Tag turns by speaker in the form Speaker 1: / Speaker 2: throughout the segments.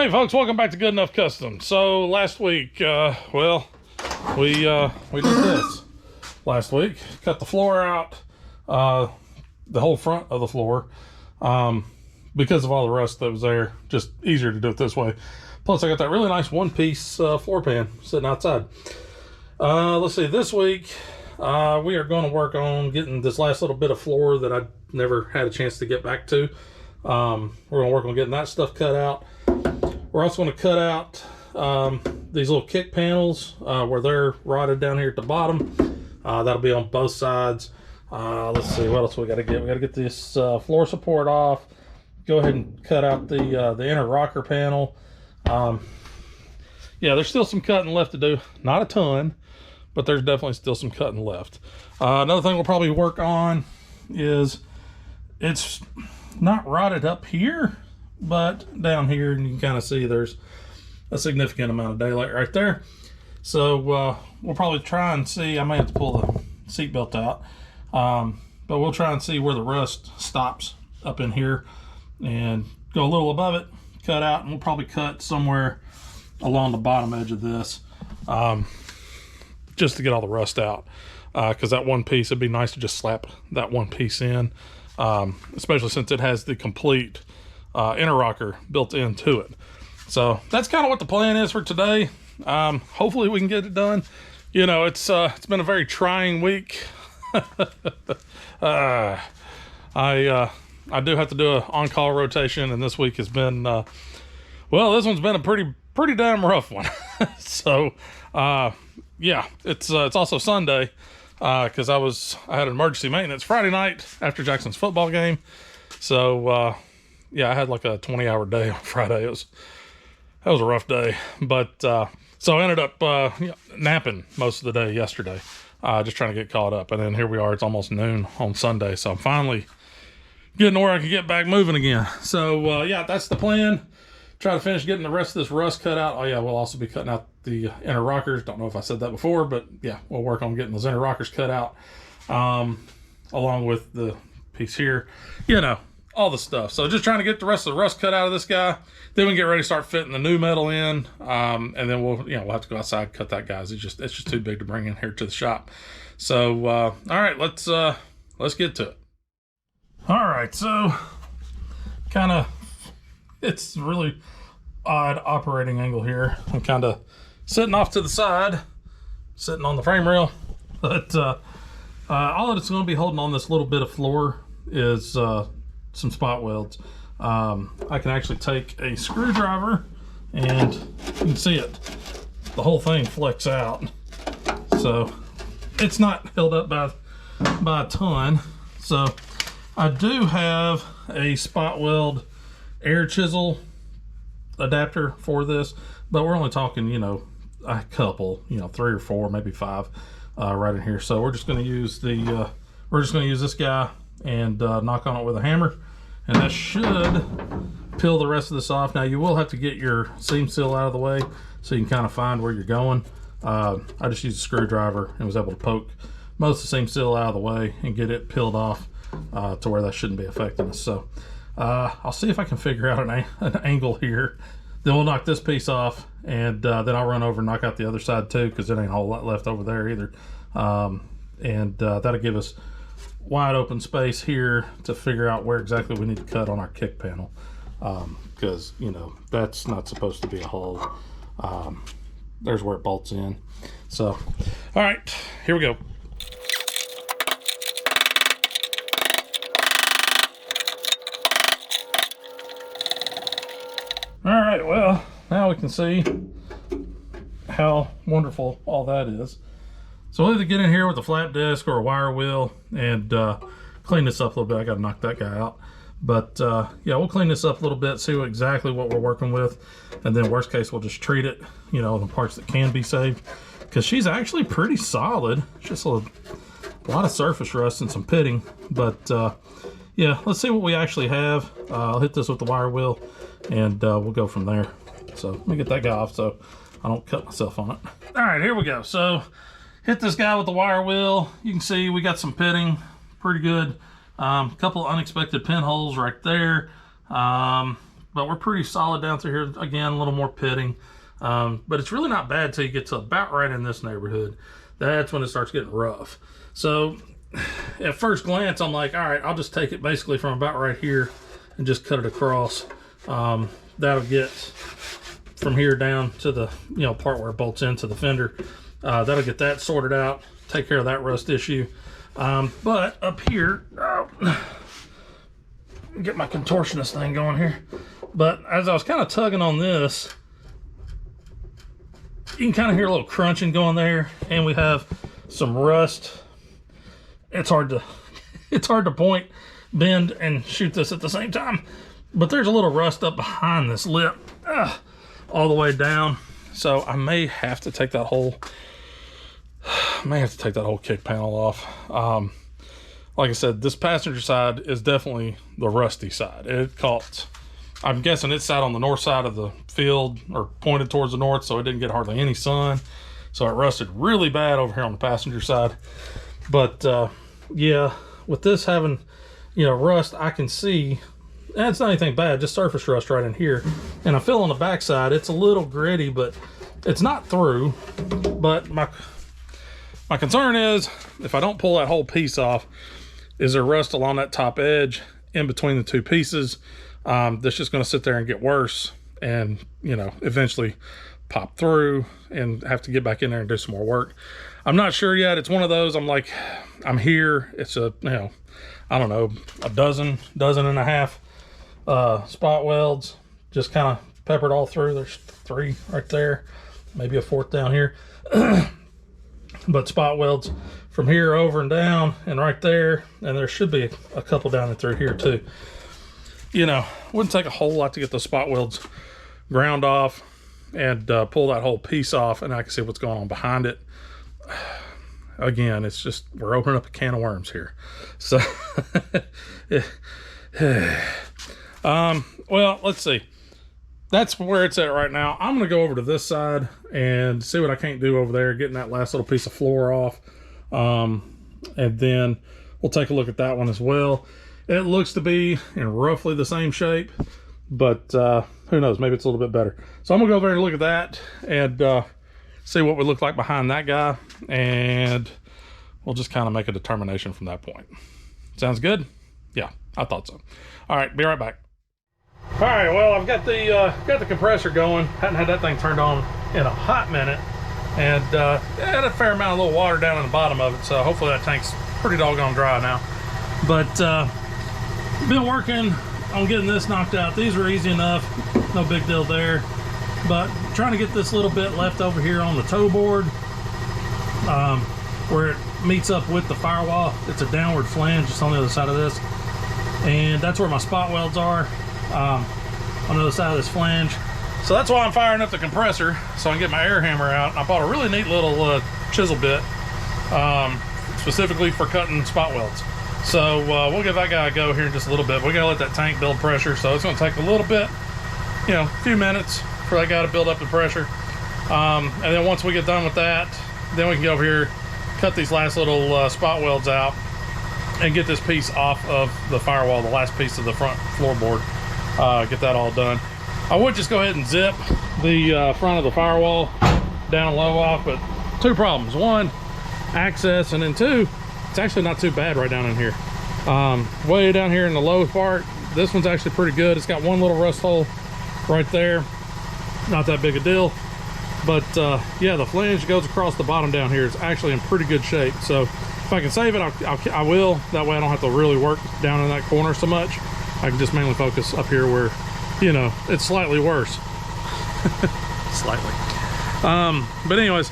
Speaker 1: Hey folks, welcome back to Good Enough Customs. So last week, well, we did this last week. Cut the floor out, the whole front of the floor, because of all the rust that was there. Just easier to do it this way. Plus, I got that really nice one-piece floor pan sitting outside. Let's see. This week, we are going to work on getting this last little bit of floor that I never had a chance to get back to. We're going to work on getting that stuff cut out. We're also going to cut out these little kick panels where they're rotted down here at the bottom. That'll be on both sides. Let's see, what else we got to get? We got to get this floor support off. Go ahead and cut out the inner rocker panel. Yeah, there's still some cutting left to do. Not a ton, but there's definitely still some cutting left. Another thing we'll probably work on is it's not rotted up here, but down here, and you can kind of see there's a significant amount of daylight right there. So we'll probably try and see. I may have to pull the seat belt out, but we'll try and see where the rust stops up in here and go a little above it, cut out, and we'll probably cut somewhere along the bottom edge of this, just to get all the rust out, because that one piece, it'd be nice to just slap that one piece in, especially since it has the complete inner rocker built into it. So that's kind of what the plan is for today. Hopefully we can get it done. You know, it's been a very trying week. I do have to do an on-call rotation, and this week has been well, this one's been a pretty damn rough one. So yeah, it's also Sunday, because I had an emergency maintenance Friday night after Jackson's football game. So yeah, I had like a 20-hour day on Friday. That was a rough day, but so I ended up napping most of the day yesterday, just trying to get caught up. And then here we are, it's almost noon on Sunday, so I'm finally getting where I can get back moving again. So yeah, that's the plan. Try to finish getting the rest of this rust cut out. Oh yeah, we'll also be cutting out the inner rockers. Don't know if I said that before, but yeah, we'll work on getting those inner rockers cut out, along with the piece here, you know, all the stuff. So just trying to get the rest of the rust cut out of this guy. Then we can get ready to start fitting the new metal in, and then we'll have to go outside and cut that, guys. It's just too big to bring in here to the shop. So all right, let's get to it. All right, so it's really odd operating angle here. I'm kind of sitting off to the side, sitting on the frame rail, but all that it's going to be holding on this little bit of floor is some spot welds. I can actually take a screwdriver, and you can see it. The whole thing flicks out, so it's not held up by a ton. So I do have a spot weld air chisel adapter for this, but we're only talking, you know, a couple, you know, 3 or 4, maybe 5 right in here. So we're just going to use this guy and knock on it with a hammer, and that should peel the rest of this off. Now you will have to get your seam seal out of the way so you can kind of find where you're going. I just used a screwdriver and was able to poke most of the seam seal out of the way and get it peeled off to where that shouldn't be affecting us. So I'll see if I can figure out an angle here. Then we'll knock this piece off, and then I'll run over and knock out the other side too, because there ain't a whole lot left over there either. And that'll give us wide open space here to figure out where exactly we need to cut on our kick panel, because you know that's not supposed to be a hole. There's where it bolts in. So all right, here we go. All right, well, now we can see how wonderful all that is. So we'll either get in here with a flat disc or a wire wheel and clean this up a little bit. I got to knock that guy out. But yeah, we'll clean this up a little bit, see exactly what we're working with. And then worst case, we'll just treat it, you know, the parts that can be saved. Because she's actually pretty solid. Just a lot of surface rust and some pitting. But yeah, let's see what we actually have. I'll hit this with the wire wheel, and we'll go from there. So let me get that guy off so I don't cut myself on it. All right, here we go. So hit this guy with the wire wheel. You can see we got some pitting, pretty good. A couple of unexpected pinholes right there. but we're pretty solid down through here. Again, a little more pitting, but it's really not bad till you get to about right in this neighborhood. That's when it starts getting rough. So at first glance, I'm like, all right, I'll just take it basically from about right here and just cut it across. That'll get from here down to the part where it bolts into the fender. That'll get that sorted out, take care of that rust issue. But up here, get my contortionist thing going here. But as I was kind of tugging on this, you can kind of hear a little crunching going there, and we have some rust. It's hard to point, bend, and shoot this at the same time. But there's a little rust up behind this lip, all the way down. So I may have to take that whole kick panel off. Like I said, this passenger side is definitely the rusty side. It caught, I'm guessing it sat on the north side of the field, or pointed towards the north, so it didn't get hardly any sun. So it rusted really bad over here on the passenger side. But yeah, with this having, rust, I can see, and it's not anything bad, just surface rust right in here. And I feel on the backside, it's a little gritty, but it's not through. But my concern is, if I don't pull that whole piece off, is there rust along that top edge in between the two pieces that's just going to sit there and get worse, and eventually pop through and have to get back in there and do some more work. I'm not sure yet. It's one of those, I'm like, I'm here. It's a, I don't know, a dozen and a half spot welds, just kind of peppered all through. There's 3 right there, maybe a 4th down here. But spot welds from here over and down and right there, and there should be a couple down and through here too. Wouldn't take a whole lot to get those spot welds ground off and pull that whole piece off, and I can see what's going on behind it. Again, it's just, we're opening up a can of worms here. So well, let's see. That's where it's at right now. I'm gonna go over to this side and see what I can't do over there, getting that last little piece of floor off. And then we'll take a look at that one as well. It looks to be in roughly the same shape, but who knows, maybe it's a little bit better. So I'm gonna go over and look at that and see what we look like behind that guy, and we'll just kind of make a determination from that point. Sounds good? Yeah, I thought so. All right, be right back. All right, well, I've got the compressor going. Hadn't had that thing turned on in a hot minute, and it had a fair amount of little water down in the bottom of it, so hopefully that tank's pretty doggone dry now. But been working on getting this knocked out. These were easy enough, no big deal there. But trying to get this little bit left over here on the toe board, where it meets up with the firewall. It's a downward flange just on the other side of this, and that's where my spot welds are, on the other side of this flange. So that's why I'm firing up the compressor, so I can get my air hammer out. I bought a really neat little chisel bit, specifically for cutting spot welds. So we'll give that guy a go here in just a little bit. We gotta let that tank build pressure, so it's gonna take a little bit, a few minutes for that guy to build up the pressure. And then once we get done with that, then we can go over here, cut these last little spot welds out, and get this piece off of the firewall, the last piece of the front floorboard. Get that all done. I would just go ahead and zip the front of the firewall down low off, but 2 problems. 1, access, and then 2, it's actually not too bad right down in here. Way down here in the low part, this one's actually pretty good. It's got 1 little rust hole right there. Not that big a deal. But yeah, the flange goes across the bottom down here. It's actually in pretty good shape. So if I can save it, I will. That way I don't have to really work down in that corner so much. I can just mainly focus up here where, it's slightly worse. Slightly. But anyways,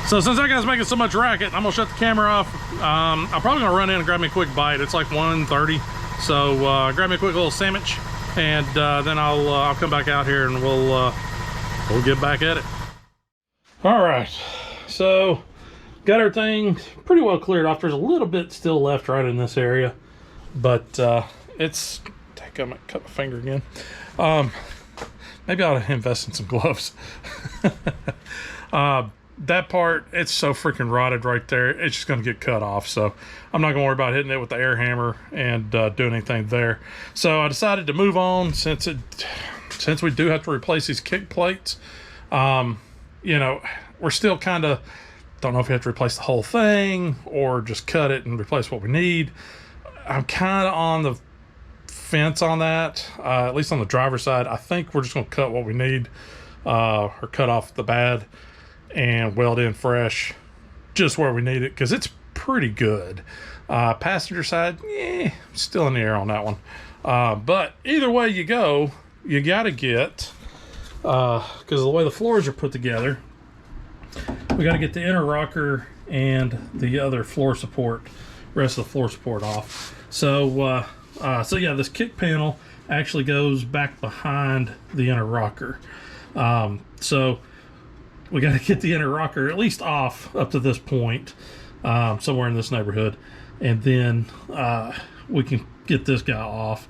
Speaker 1: so since that guy's making so much racket, I'm gonna shut the camera off. I'm probably gonna run in and grab me a quick bite. It's like 1:30, so grab me a quick little sandwich, and then I'll come back out here and we'll get back at it. All right, so got everything pretty well cleared off. There's a little bit still left right in this area, but it's, I might cut my finger again. Maybe I ought to invest in some gloves. that part, it's so freaking rotted right there. It's just going to get cut off. So I'm not going to worry about hitting it with the air hammer and doing anything there. So I decided to move on since we do have to replace these kick plates. You know, we're still kind of, don't know if we have to replace the whole thing or just cut it and replace what we need. I'm kind of on the fence on that, at least on the driver's side. I think we're just going to cut what we need, or cut off the bad and weld in fresh just where we need it, because it's pretty good. Passenger side, still in the air on that one. But either way you go, you got to get, because of the way the floors are put together, we got to get the inner rocker and the other floor support, rest of the floor support off. So yeah, this kick panel actually goes back behind the inner rocker. So we got to get the inner rocker at least off up to this point, somewhere in this neighborhood, and then we can get this guy off,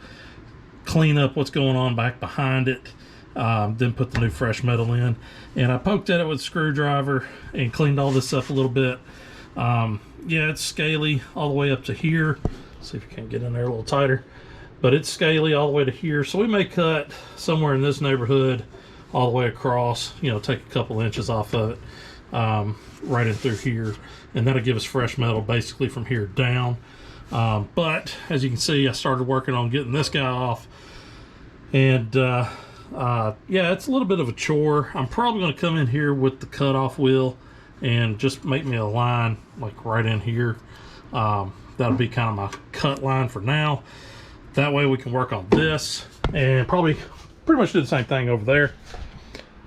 Speaker 1: clean up what's going on back behind it, then put the new fresh metal in. And I poked at it with a screwdriver and cleaned all this up a little bit. Yeah, it's scaly all the way up to here. See if you can get in there a little tighter, but it's scaly all the way to here. So we may cut somewhere in this neighborhood all the way across, you know, take a couple inches off of it, right in through here, and that'll give us fresh metal basically from here down. But as you can see, I started working on getting this guy off, and yeah, it's a little bit of a chore. I'm probably going to come in here with the cutoff wheel and just make me a line like right in here. That'll be kind of my cut line for now. That way we can work on this and probably pretty much do the same thing over there.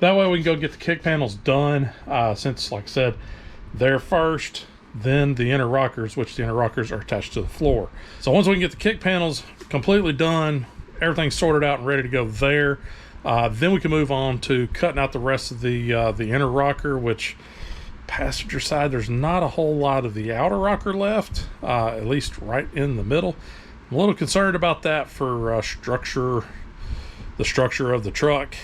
Speaker 1: That way we can go get the kick panels done, since, like I said, they're first, then the inner rockers, which the inner rockers are attached to the floor. So once we can get the kick panels completely done, everything's sorted out and ready to go there, then we can move on to cutting out the rest of the inner rocker, which passenger side, there's not a whole lot of the outer rocker left, at least right in the middle. I'm a little concerned about that for the structure of the truck.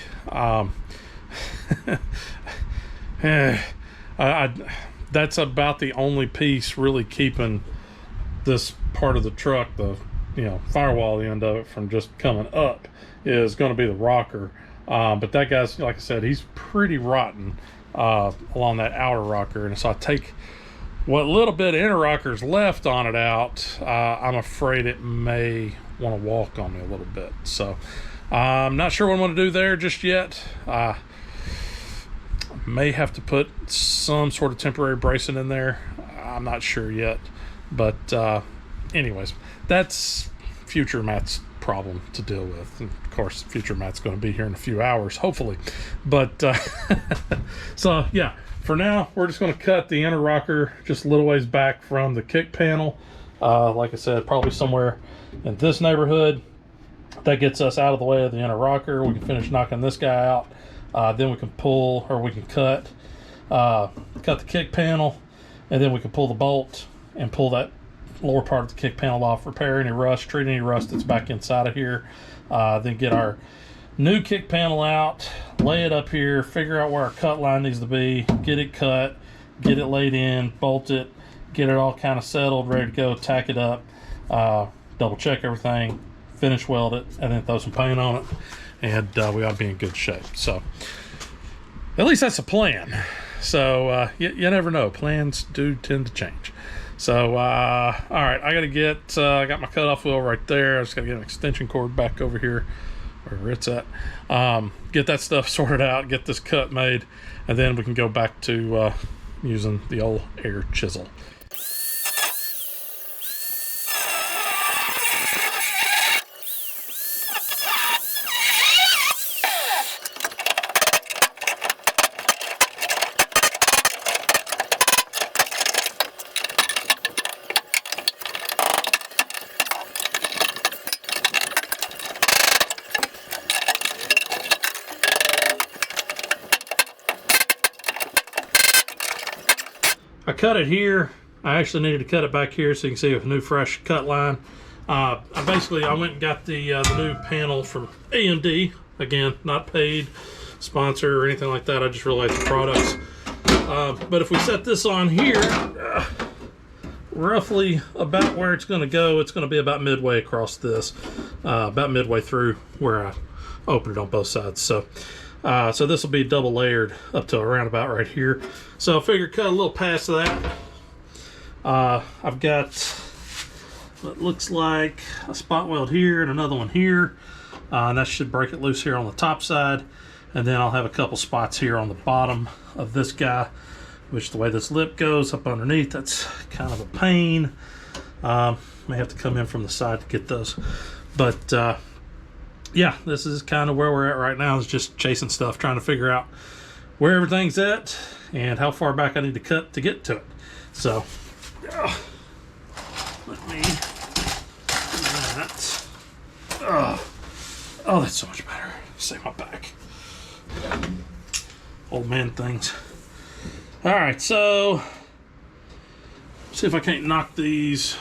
Speaker 1: That's about the only piece really keeping this part of the truck, the firewall end of it, from just coming up, is going to be the rocker. But that guy's, like I said, he's pretty rotten along that outer rocker, and so I take what little bit of inner rocker's left on it out. I'm afraid it may want to walk on me a little bit, so I'm not sure what I'm going to do there just yet. May have to put some sort of temporary bracing in there. I'm not sure yet, but anyways, that's future Matt's problem to deal with. And of course, future Matt's going to be here in a few hours, hopefully. But so yeah, for now we're just going to cut the inner rocker just a little ways back from the kick panel. Like I said, probably somewhere in this neighborhood. That gets us out of the way of the inner rocker. We can finish knocking this guy out. Then we can pull, or we can cut the kick panel, and then we can pull the bolt and pull that lower part of the kick panel off, repair any rust, treat any rust that's back inside of here, then get our new kick panel out, lay it up here, figure out where our cut line needs to be, get it cut, get it laid in, bolt it, get it all kind of settled, ready to go, tack it up, double check everything, finish weld it, and then throw some paint on it, and we ought to be in good shape. So at least that's a plan. So you never know, plans do tend to change. So all right, I gotta get I got my cutoff wheel right there. I just gotta get an extension cord back over here wherever it's at, get that stuff sorted out, get this cut made, and then we can go back to using the old air chisel. I cut it here. I actually needed to cut it back here so you can see a new fresh cut line. I went and got the new panel from AMD. Again, not paid sponsor or anything like that. I just really like the products. But if we set this on here, roughly about where it's going to be about midway across this, about midway through where I opened it on both sides. So this will be double layered up to around about right here. So I figured cut a little past that. I've got what looks like a spot weld here and another one here. And that should break it loose here on the top side. And then I'll have a couple spots here on the bottom of this guy, which the way this lip goes up underneath, that's kind of a pain. May have to come in from the side to get those. But yeah, this is kind of where we're at right now, is just chasing stuff, trying to figure out where everything's at and how far back I need to cut to get to it. So let me do that. Oh, that's so much better. Save my back. Old man things. All right, so see if I can't knock these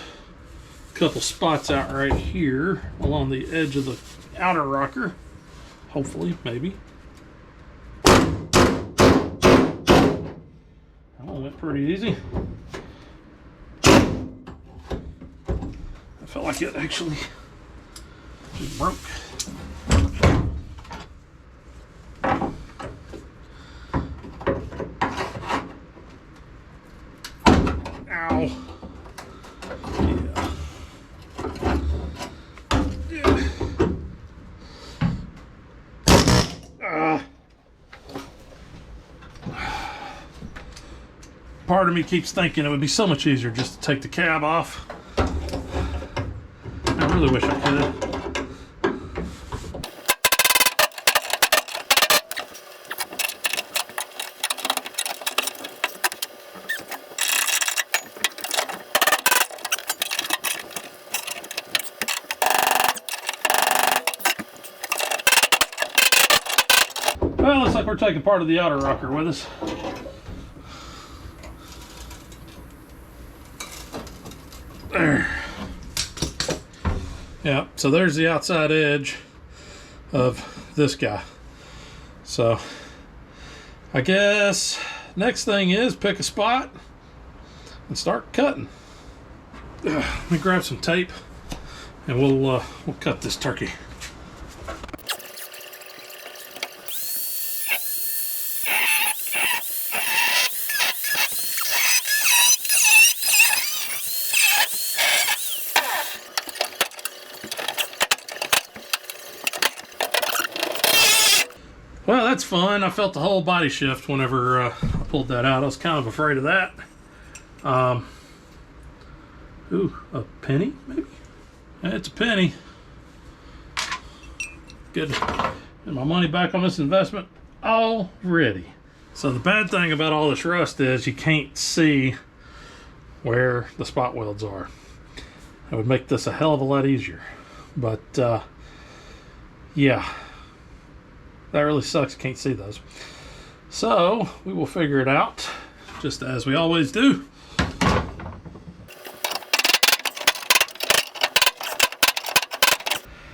Speaker 1: couple spots out right here along the edge of the outer rocker. Hopefully, maybe. That one went pretty easy. I felt like it actually just broke. Ow. Yeah. Part of me keeps thinking it would be so much easier just to take the cab off. I really wish I could. Well, looks like we're taking part of the outer rocker with us. There. Yeah, so there's the outside edge of this guy. So I guess next thing is pick a spot and start cutting. Let me grab some tape and we'll cut this turkey. Well, that's fun. I felt the whole body shift whenever I pulled that out. I was kind of afraid of that. Ooh, a penny, maybe? It's a penny. Good. Get my money back on this investment already. So the bad thing about all this rust is you can't see where the spot welds are. That would make this a hell of a lot easier. But, yeah. That really sucks, can't see those. So, we will figure it out, just as we always do.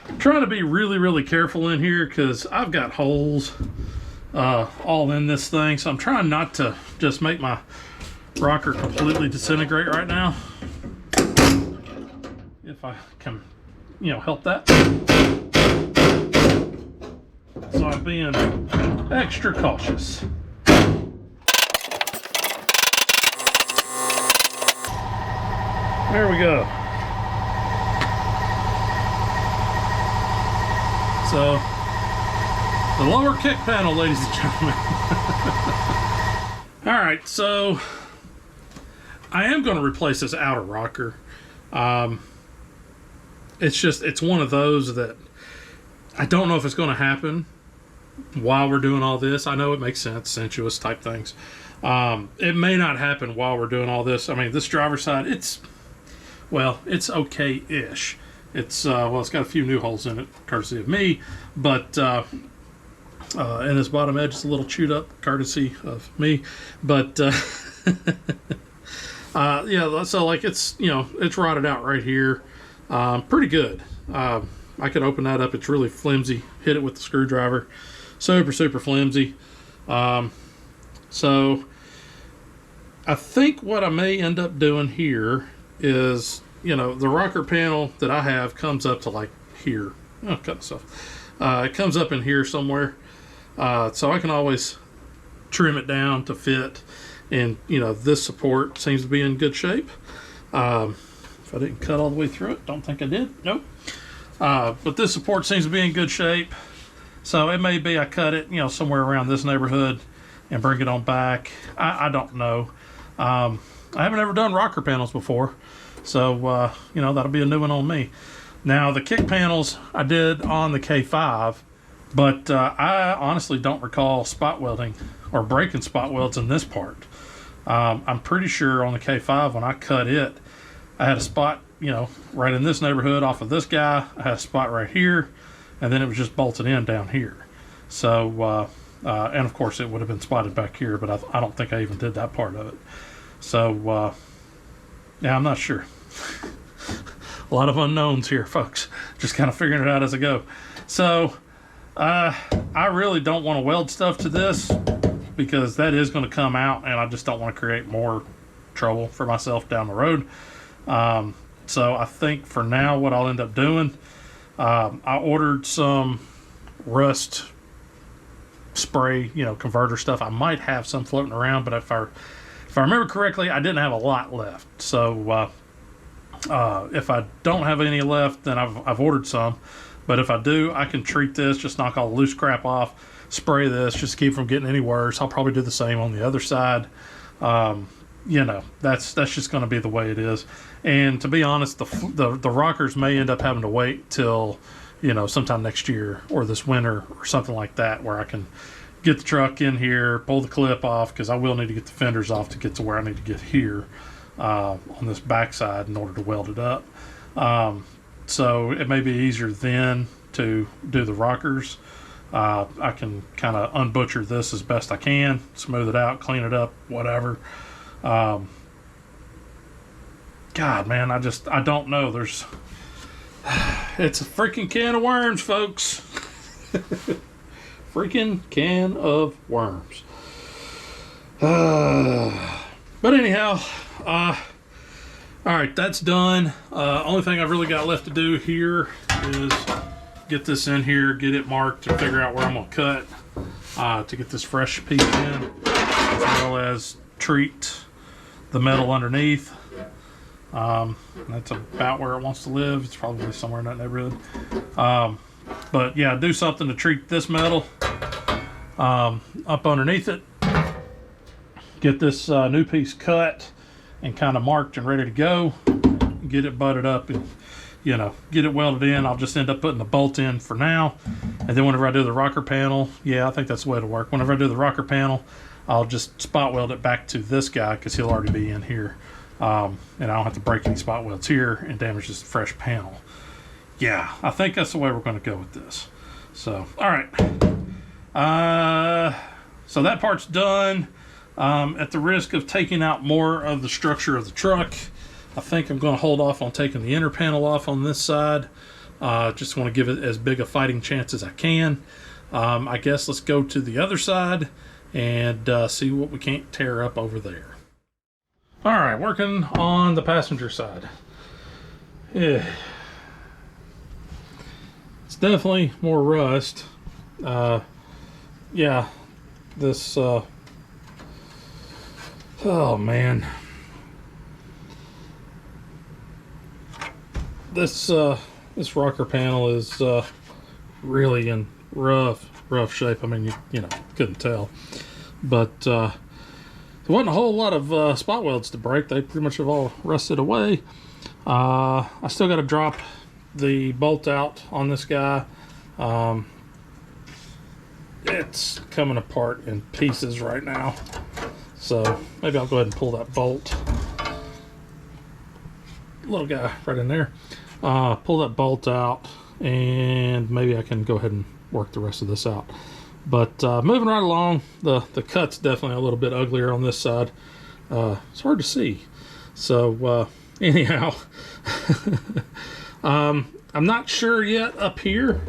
Speaker 1: I'm trying to be really, really careful in here because I've got holes all in this thing. So I'm trying not to just make my rocker completely disintegrate right now. If I can, help that. So I'm being extra cautious. There we go. So, the lower kick panel, ladies and gentlemen. Alright, so I am going to replace this outer rocker. It's one of those that I don't know if it's going to happen while we're doing all this. I know it makes sense, sensuous type things. It may not happen while we're doing all this. I mean, this driver's side, it's okay-ish. It's got a few new holes in it, courtesy of me, but and this bottom edge is a little chewed up, courtesy of me. But yeah, so like it's rotted out right here, pretty good. I could open that up. It's really flimsy. Hit it with the screwdriver. Super flimsy. So I think what I may end up doing here is, you know, the rocker panel that I have comes up to like here. Oh, cut stuff. It comes up in here somewhere. So I can always trim it down to fit. And, you know, this support seems to be in good shape. If I didn't cut all the way through it, don't think I did. Nope. But this support seems to be in good shape. So it may be I cut it, you know, somewhere around this neighborhood and bring it on back. I don't know. I haven't ever done rocker panels before. So, you know, that'll be a new one on me. Now, the kick panels I did on the K5, but I honestly don't recall spot welding or breaking spot welds in this part. I'm pretty sure on the K5 when I cut it, I had a spot, you know, right in this neighborhood off of this guy. I had a spot right here, and then it was just bolted in down here. So, and of course it would have been spotted back here, but I don't think I even did that part of it. So, yeah, I'm not sure. A lot of unknowns here, folks. Just kind of figuring it out as I go. So, I really don't want to weld stuff to this because that is going to come out, and I just don't want to create more trouble for myself down the road. So I think for now what I'll end up doing, I ordered some rust spray, you know, converter stuff. I might have some floating around, but if I remember correctly, I didn't have a lot left. So if I don't have any left, then I've ordered some. But if I do, I can treat this, just knock all the loose crap off, spray this, just keep from getting any worse. I'll probably do the same on the other side. You know, that's just going to be the way it is. And to be honest, the rockers may end up having to wait till, you know, sometime next year or this winter or something like that, where I can get the truck in here, pull the clip off, because I will need to get the fenders off to get to where I need to get here on this backside in order to weld it up. So it may be easier then to do the rockers. I can kind of unbutcher this as best I can, smooth it out, clean it up, whatever. God, man, I don't know. It's a freaking can of worms, folks. Freaking can of worms. But anyhow, all right, that's done. Only thing I've really got left to do here is get this in here, get it marked, and figure out where I'm going to cut to get this fresh piece in, as well as treat the metal underneath. That's about where it wants to live. It's probably somewhere in that neighborhood. But yeah, do something to treat this metal up underneath it. Get this new piece cut and kind of marked and ready to go. Get it butted up and, you know, get it welded in. I'll just end up putting the bolt in for now. And then whenever I do the rocker panel, yeah, I think that's the way to work. Whenever I do the rocker panel, I'll just spot weld it back to this guy because he'll already be in here. And I don't have to break any spot welds here and damage this fresh panel. Yeah, I think that's the way we're going to go with this. So, all right. So that part's done. At the risk of taking out more of the structure of the truck, I think I'm going to hold off on taking the inner panel off on this side. Just want to give it as big a fighting chance as I can. I guess let's go to the other side and see what we can't tear up over there. All right, working on the passenger side. Yeah. It's definitely more rust. Yeah, this, oh man. This rocker panel is really in rough shape. I mean, you know, couldn't tell. But there wasn't a whole lot of spot welds to break. They pretty much have all rusted away. I still got to drop the bolt out on this guy. It's coming apart in pieces right now. So maybe I'll go ahead and pull that bolt. Little guy right in there. Pull that bolt out, and maybe I can go ahead and work the rest of this out. But moving right along, the cut's definitely a little bit uglier on this side. It's hard to see. So anyhow, I'm not sure yet up here.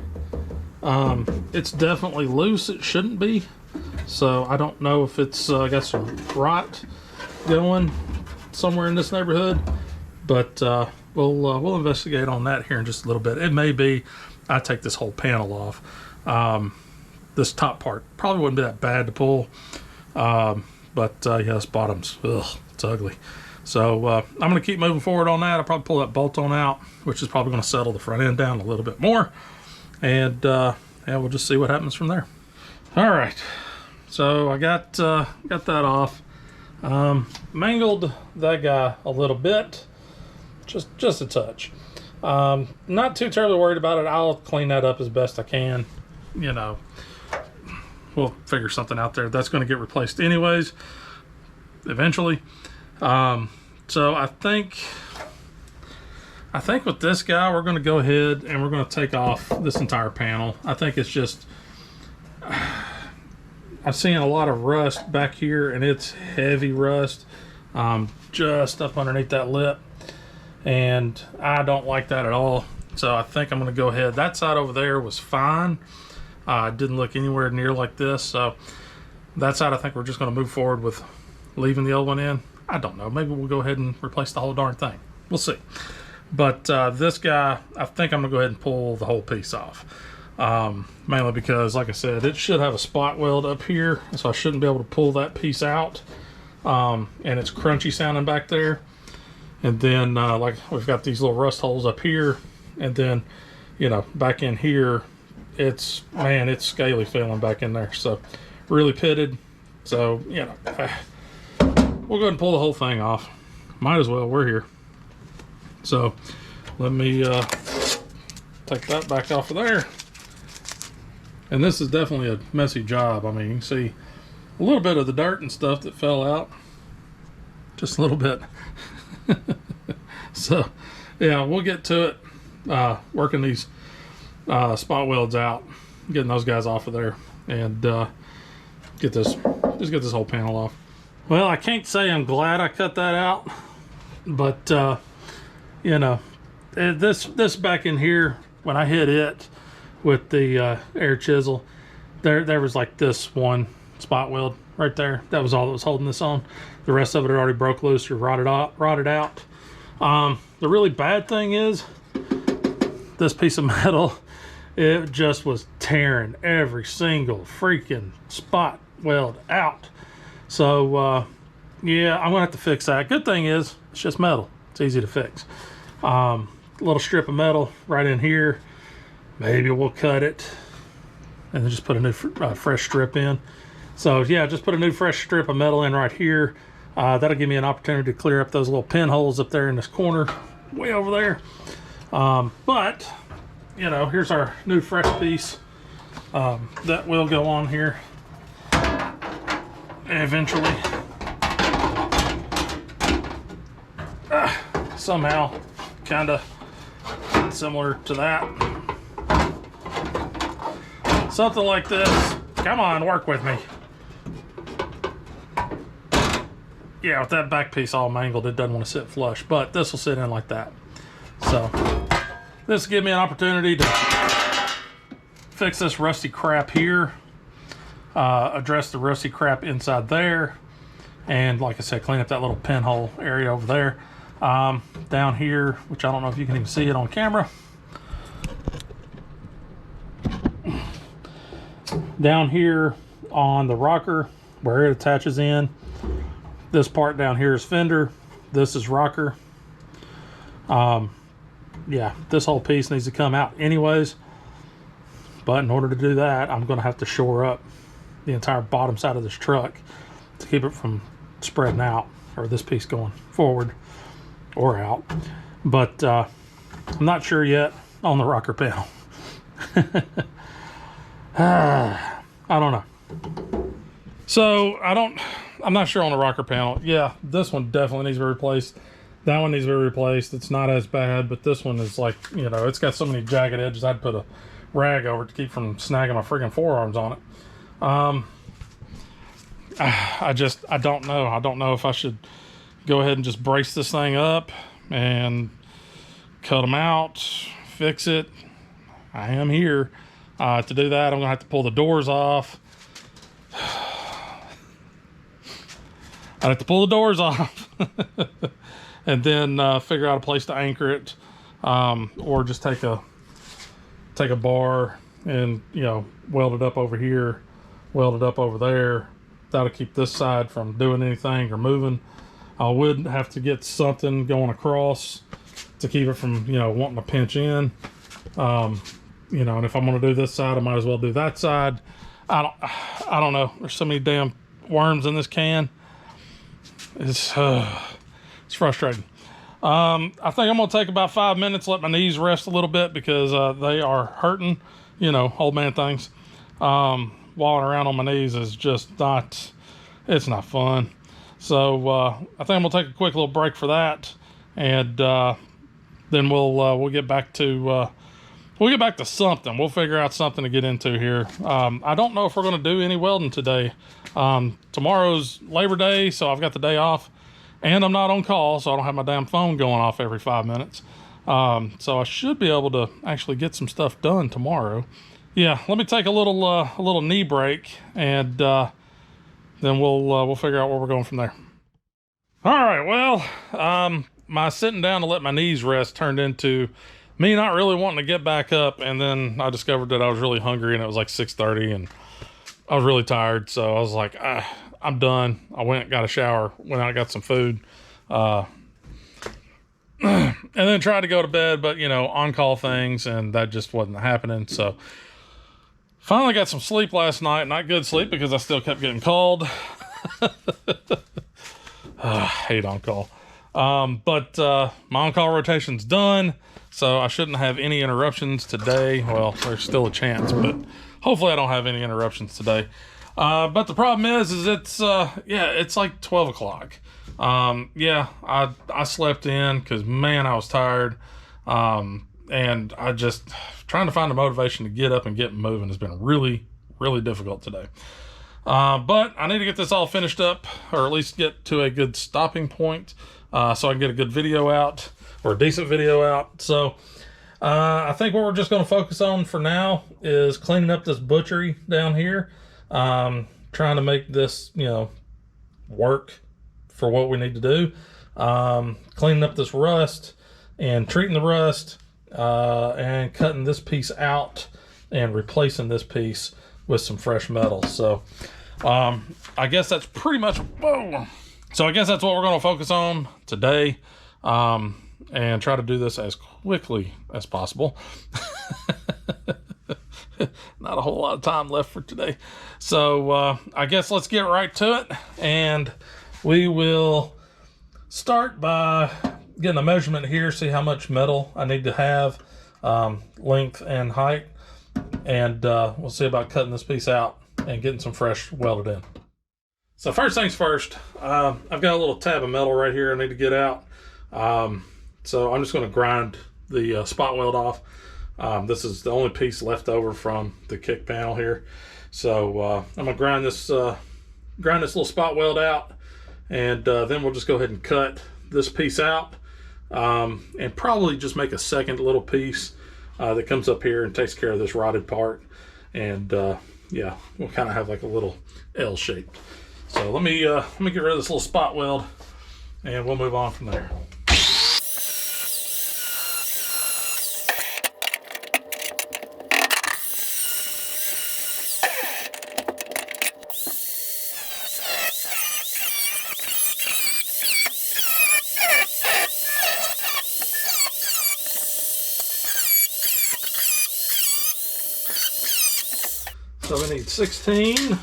Speaker 1: It's definitely loose. It shouldn't be. So I don't know if it's got some rot going somewhere in this neighborhood, but we'll investigate on that here in just a little bit. It may be I take this whole panel off. This top part probably wouldn't be that bad to pull, but yeah, this bottom's, ugh, it's ugly. So I'm going to keep moving forward on that. I'll probably pull that bolt on out, which is probably going to settle the front end down a little bit more, and yeah, we'll just see what happens from there. All right, so I got that off. Mangled that guy a little bit, just a touch. Not too terribly worried about it. I'll clean that up as best I can. You know, we'll figure something out there. That's going to get replaced anyways, eventually. So I think with this guy, we're going to go ahead and we're going to take off this entire panel. I think it's just, I've seen a lot of rust back here, and it's heavy rust, just up underneath that lip, and I don't like that at all. So I think I'm going to go ahead. That side over there was fine. It didn't look anywhere near like this. So that side, I think we're just going to move forward with leaving the old one in. I don't know. Maybe we'll go ahead and replace the whole darn thing. We'll see. But this guy, I think I'm going to go ahead and pull the whole piece off. Mainly because, like I said, it should have a spot weld up here, so I shouldn't be able to pull that piece out. And it's crunchy sounding back there. And then, like, we've got these little rust holes up here. And then, you know, back in here, it's scaly feeling back in there. So, really pitted. So, you know, we'll go ahead and pull the whole thing off. Might as well, we're here. So, let me take that back off of there. And this is definitely a messy job. I mean, you can see a little bit of the dirt and stuff that fell out. Just a little bit. So, yeah, we'll get to it. Working these spot welds out. Getting those guys off of there. And get this whole panel off. Well, I can't say I'm glad I cut that out. But, you know, this back in here, when I hit it with the air chisel, there was like this one spot weld right there. That was all that was holding this on. The rest of it had already broke loose or rotted out. The really bad thing is this piece of metal, it just was tearing every single freaking spot weld out. So yeah, I'm gonna have to fix that. Good thing is it's just metal. It's easy to fix. Little strip of metal right in here. Maybe we'll cut it and then just put a new fresh strip in. So yeah, just put a new fresh strip of metal in right here. That'll give me an opportunity to clear up those little pinholes up there in this corner, way over there. But, you know, here's our new fresh piece that will go on here eventually. Somehow, kind of similar to that. Something like this. Come on, work with me. Yeah, with that back piece all mangled, it doesn't want to sit flush, but this will sit in like that. So this will give me an opportunity to fix this rusty crap here, address the rusty crap inside there, and like I said, clean up that little pinhole area over there. Down here, which I don't know if you can even see it on camera. Down here on the rocker, where it attaches in, this part down here is fender, this is rocker. Yeah, this whole piece needs to come out anyways, but in order to do that, I'm going to have to shore up the entire bottom side of this truck to keep it from spreading out, or this piece going forward or out. But I'm not sure yet on the rocker panel. I don't know. So I'm not sure on the rocker panel. Yeah, this one definitely needs to be replaced. That one needs to be replaced. It's not as bad, but this one is like, you know, it's got so many jagged edges. I'd put a rag over it to keep from snagging my friggin' forearms on it. I don't know. I don't know if I should go ahead and just brace this thing up and cut them out, fix it. I am here. To do that, I'm gonna have to pull the doors off. I'd have to pull the doors off and then figure out a place to anchor it, or just take a bar and, you know, weld it up over here, weld it up over there. That'll keep this side from doing anything or moving. I would have to get something going across to keep it from, you know, wanting to pinch in. You know, and if I'm going to do this side, I might as well do that side. I don't know. There's so many damn worms in this can. It's frustrating. I think I'm going to take about 5 minutes, let my knees rest a little bit because they are hurting. You know, old man things. Walking around on my knees is just not, it's not fun. So I think I'm going to take a quick little break for that. And then we'll get back to something. We'll figure out something to get into here. I don't know if we're going to do any welding today. Tomorrow's Labor Day, so I've got the day off, and I'm not on call, so I don't have my damn phone going off every 5 minutes. So I should be able to actually get some stuff done tomorrow. Yeah, let me take a little knee break, and then we'll figure out where we're going from there. All right, well, my sitting down to let my knees rest turned into me not really wanting to get back up, and then I discovered that I was really hungry, and it was like 6:30, and I was really tired, so I was like, I'm done. I went and got a shower, went out and got some food, and then tried to go to bed, but, you know, on-call things, and that just wasn't happening, so finally got some sleep last night. Not good sleep because I still kept getting called. I hate on-call. But my on-call rotation's done, so I shouldn't have any interruptions today. Well, there's still a chance, but hopefully I don't have any interruptions today. But the problem is it's it's like 12 o'clock. Yeah, I slept in because, man, I was tired. And I just, trying to find the motivation to get up and get moving has been really, really difficult today. But I need to get this all finished up, or at least get to a good stopping point, so I can get a good video out, or a decent video out. So I think what we're just going to focus on for now is cleaning up this butchery down here, trying to make this, you know, work for what we need to do, cleaning up this rust and treating the rust, and cutting this piece out and replacing this piece with some fresh metal. So I guess that's pretty much, whoa. So I guess that's what we're going to focus on today, and try to do this as quickly as possible. Not a whole lot of time left for today. So I guess let's get right to it, and we will start by getting a measurement here, see how much metal I need to have, length and height, and we'll see about cutting this piece out and getting some fresh welded in. So first things first, I've got a little tab of metal right here I need to get out. So I'm just going to grind the spot weld off. This is the only piece left over from the kick panel here. So I'm going to grind this little spot weld out, and then we'll just go ahead and cut this piece out, and probably just make a second little piece that comes up here and takes care of this rotted part. And yeah, we'll kind of have like a little L shape. So let me get rid of this little spot weld, and we'll move on from there. So we need 16, 1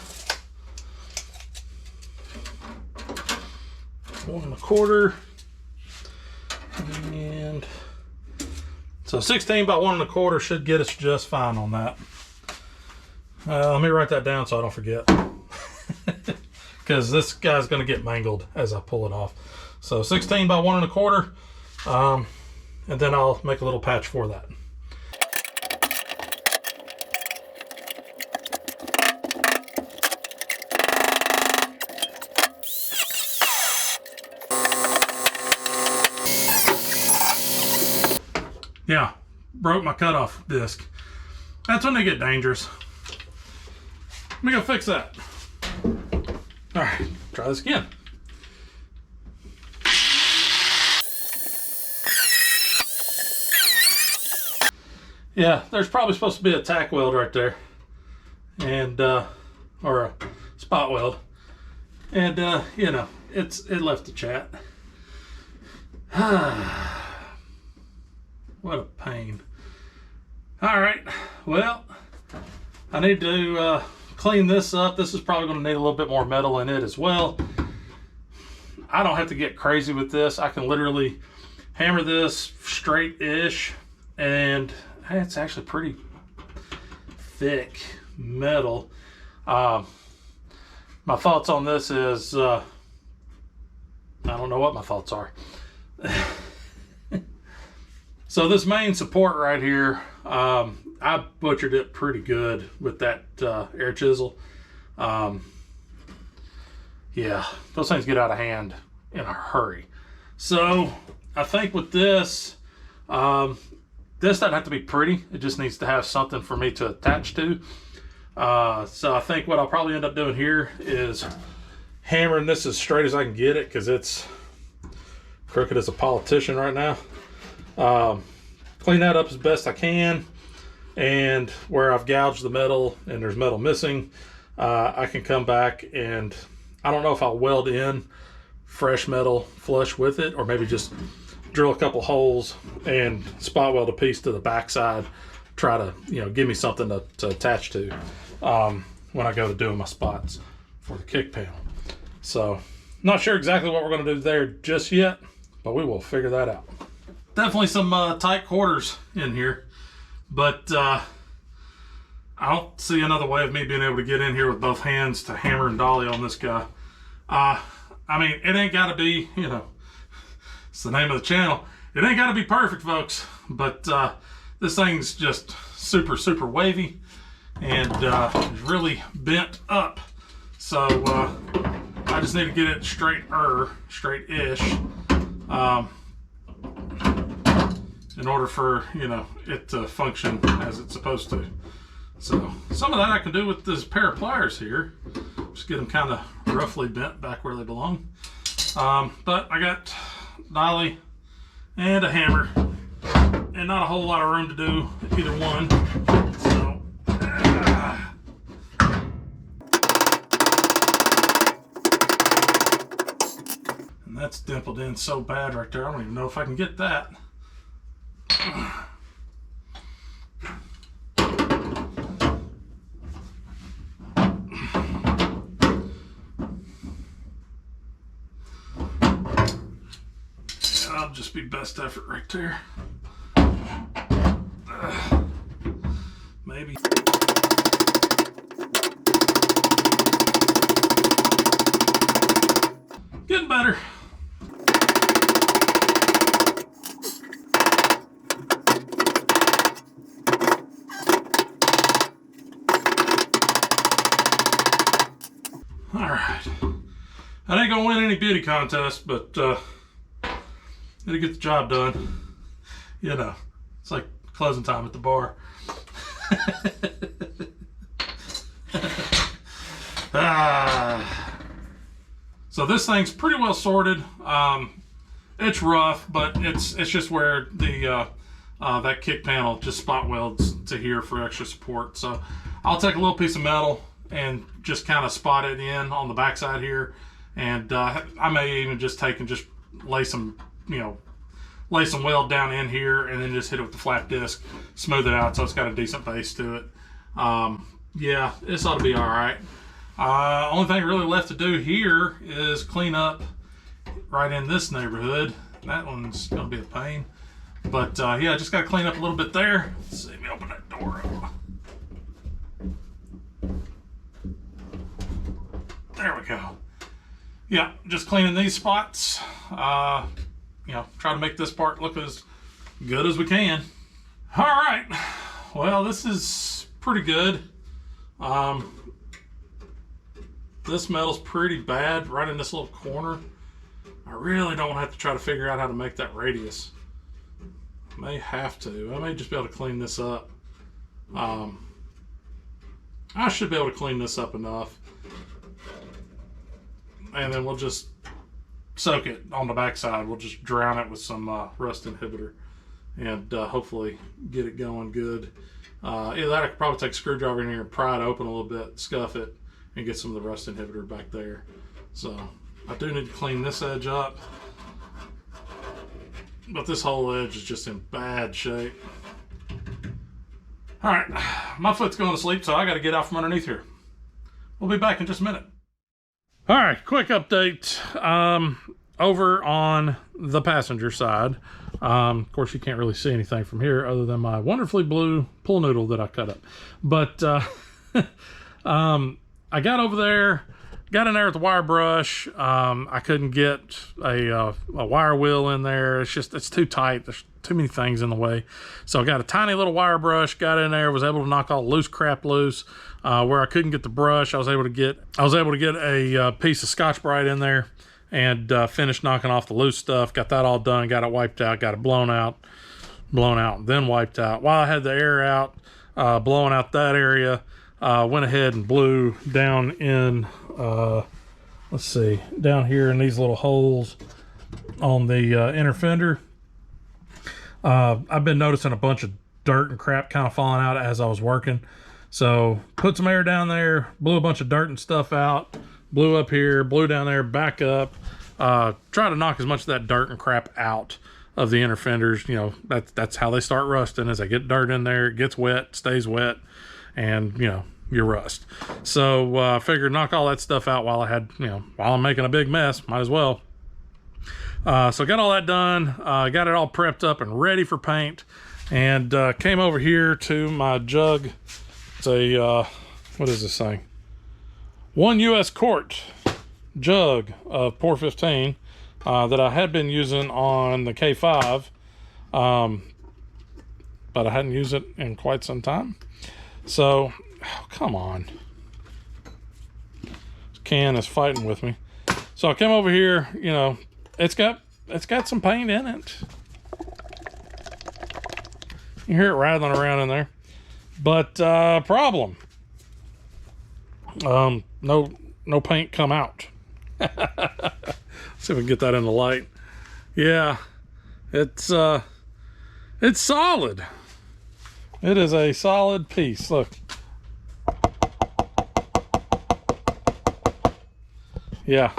Speaker 1: 1/4, and so 16 by 1 1/4 should get us just fine on that. Let me write that down so I don't forget, because this guy's going to get mangled as I pull it off. So 16 by 1 1/4, and then I'll make a little patch for that. Yeah, broke my cutoff disc. That's when they get dangerous. Let me go fix that. All right, try this again. Yeah, there's probably supposed to be a tack weld right there, and or a spot weld, and you know, it left the chat. What a pain. All right, well, I need to clean this up. This is probably going to need a little bit more metal in it as well. I don't have to get crazy with this. I can literally hammer this straight-ish, and hey, it's actually pretty thick metal. My thoughts on this is, I don't know what my thoughts are. So this main support right here, I butchered it pretty good with that air chisel. Yeah, those things get out of hand in a hurry. So I think with this, this doesn't have to be pretty. It just needs to have something for me to attach to. So I think what I'll probably end up doing here is hammering this as straight as I can get it, because it's crooked as a politician right now. Clean that up as best I can, and where I've gouged the metal and there's metal missing, I can come back, and I don't know if I'll weld in fresh metal flush with it, or maybe just drill a couple holes and spot weld a piece to the backside, try to, you know, give me something to attach to when I go to doing my spots for the kick panel. So not sure exactly what we're going to do there just yet, but we will figure that out. Definitely some tight quarters in here, but I don't see another way of me being able to get in here with both hands to hammer and dolly on this guy. I mean, it ain't got to be, you know, it's the name of the channel. It ain't got to be perfect, folks, but this thing's just super, super wavy and is really bent up. So I just need to get it straight-ish, in order for, you know, it to function as it's supposed to. So some of that I can do with this pair of pliers here. Just get them kind of roughly bent back where they belong. But I got dolly and a hammer, and not a whole lot of room to do either one. So and that's dimpled in so bad right there, I don't even know if I can get that. That'll just be best effort right there. Maybe. Getting better. All right. I ain't gonna win any beauty contest, but it'll get the job done. You know, it's like closing time at the bar. So this thing's pretty well sorted. It's rough, but it's just where the that kick panel just spot welds to here for extra support. So I'll take a little piece of metal and just kind of spot it in on the backside here, and I may even just take and just lay some, you know, lay some weld down in here, and then just hit it with the flat disc, smooth it out so it's got a decent base to it. Yeah, this ought to be all right. Only thing really left to do here is clean up right in this neighborhood. That one's gonna be a pain, but yeah, just gotta clean up a little bit there. Let's see, let me open that door up. There we go. Yeah, just cleaning these spots. You know, try to make this part look as good as we can. All right, well, this is pretty good. This metal's pretty bad right in this little corner. I really don't have to try to figure out how to make that radius. I may have to. I may just be able to clean this up. I should be able to clean this up enough. And then we'll just soak it on the backside. We'll just drown it with some rust inhibitor, and hopefully get it going good. Either that, I could probably take a screwdriver in here and pry it open a little bit, scuff it, and get some of the rust inhibitor back there. So I do need to clean this edge up, but this whole edge is just in bad shape. All right, my foot's going to sleep, so I got to get out from underneath here. We'll be back in just a minute. All right, quick update. Over on the passenger side, of course you can't really see anything from here other than my wonderfully blue pool noodle that I cut up. But I got over there, got in there with the wire brush. I couldn't get a wire wheel in there. It's too tight. There's too many things in the way. So I got a tiny little wire brush, got in there, was able to knock all the loose crap loose. Where I couldn't get the brush, I was able to get a piece of Scotch-Brite in there and finished knocking off the loose stuff. Got that all done, got it wiped out, got it blown out, then wiped out. While I had the air out, blowing out that area, went ahead and blew down in, let's see, down here in these little holes on the inner fender. I've been noticing a bunch of dirt and crap kind of falling out as I was working. So put some air down there, blew a bunch of dirt and stuff out, blew up here, blew down there, back up. Try to knock as much of that dirt and crap out of the inner fenders. You know, that's how they start rusting. As they get dirt in there, it gets wet, stays wet, and you know, you rust. So I figured knock all that stuff out while I'm making a big mess, might as well. So got all that done, got it all prepped up and ready for paint, and came over here to my jug. It's a, what is this thing? 1 U.S. quart jug of Pour 15 that I had been using on the K5, but I hadn't used it in quite some time. So, oh, come on. This can is fighting with me. So I came over here, you know, it's got some paint in it. You hear it rattling around in there. But problem. No paint come out. See if we can get that in the light. Yeah, it's solid. It is a solid piece. Look. Yeah.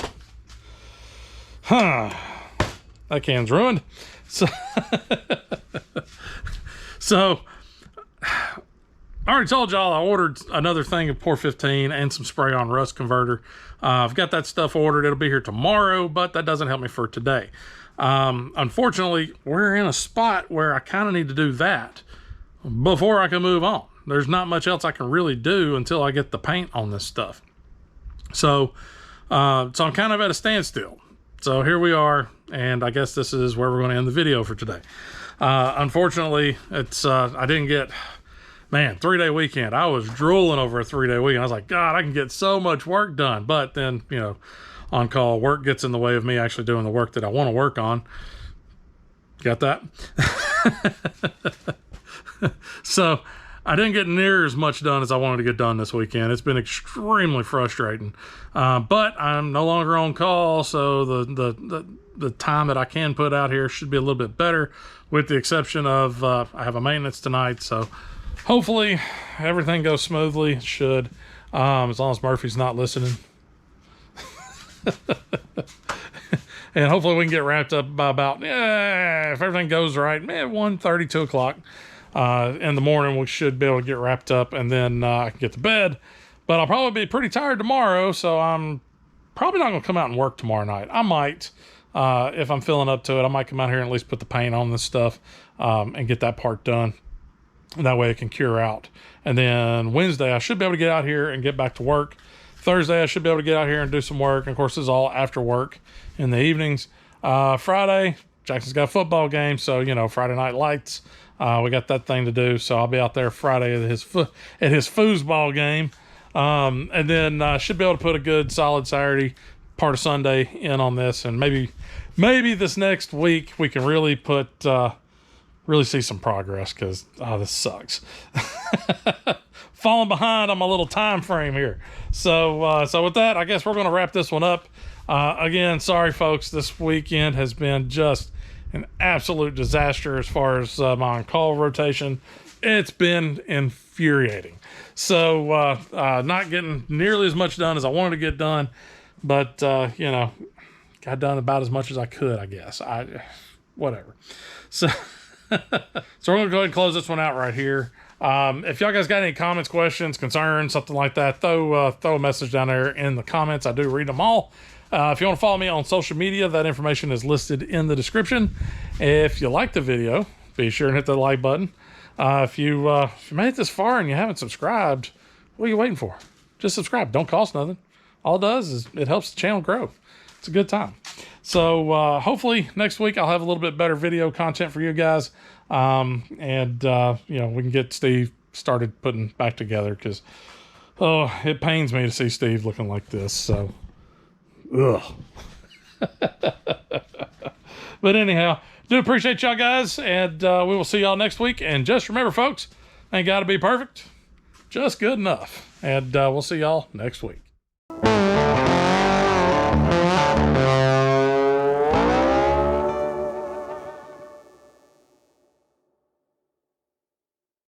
Speaker 1: Huh. That can's ruined. So I already told y'all I ordered another thing of Pour 15 and some spray on rust converter. I've got that stuff ordered. It'll be here tomorrow, but that doesn't help me for today. Unfortunately, we're in a spot where I kind of need to do that before I can move on. There's not much else I can really do until I get the paint on this stuff. So I'm kind of at a standstill. So here we are, and I guess this is where we're going to end the video for today. Unfortunately, it's I didn't get... Man, 3-day weekend. I was drooling over a 3-day weekend. I was like, God, I can get so much work done. But then, you know, on call, work gets in the way of me actually doing the work that I want to work on. Got that? So I didn't get near as much done as I wanted to get done this weekend. It's been extremely frustrating. But I'm no longer on call, so the time that I can put out here should be a little bit better, with the exception of I have a maintenance tonight, so hopefully everything goes smoothly. It should, as long as Murphy's not listening. And hopefully we can get wrapped up by about, if everything goes right, 1:30, 2 o'clock in the morning. We should be able to get wrapped up, and then I can get to bed. But I'll probably be pretty tired tomorrow, so I'm probably not going to come out and work tomorrow night. I might, if I'm feeling up to it, I might come out here and at least put the paint on this stuff and get that part done. That way it can cure out. And then Wednesday, I should be able to get out here and get back to work. Thursday, I should be able to get out here and do some work. And of course, this is all after work in the evenings. Friday, Jackson's got a football game. So, you know, Friday night lights. We got that thing to do. So I'll be out there Friday at his foosball game. And then I should be able to put a good solid Saturday, part of Sunday in on this. And maybe this next week we can really really see some progress, because this sucks. Falling behind on my little time frame here. So with that, I guess we're going to wrap this one up. Again, sorry folks, this weekend has been just an absolute disaster as far as my on-call rotation. It's been infuriating. So not getting nearly as much done as I wanted to get done, but you know, got done about as much as I could, I guess. Whatever. So so we're gonna go ahead and close this one out right here. If y'all guys got any comments, questions, concerns, something like that, throw a message down there in the comments. I do read them all. If you want to follow me on social media, that information is listed in the description. If you like the video, be sure and hit the like button. If you made it this far and you haven't subscribed, what are you waiting for? Just subscribe. Don't cost nothing. All it does is it helps the channel grow. It's a good time. So hopefully next week I'll have a little bit better video content for you guys. And you know, we can get Steve started putting back together, because it pains me to see Steve looking like this. So ugh. But anyhow, do appreciate y'all guys, and we will see y'all next week. And just remember, folks, ain't gotta be perfect, just good enough. And we'll see y'all next week.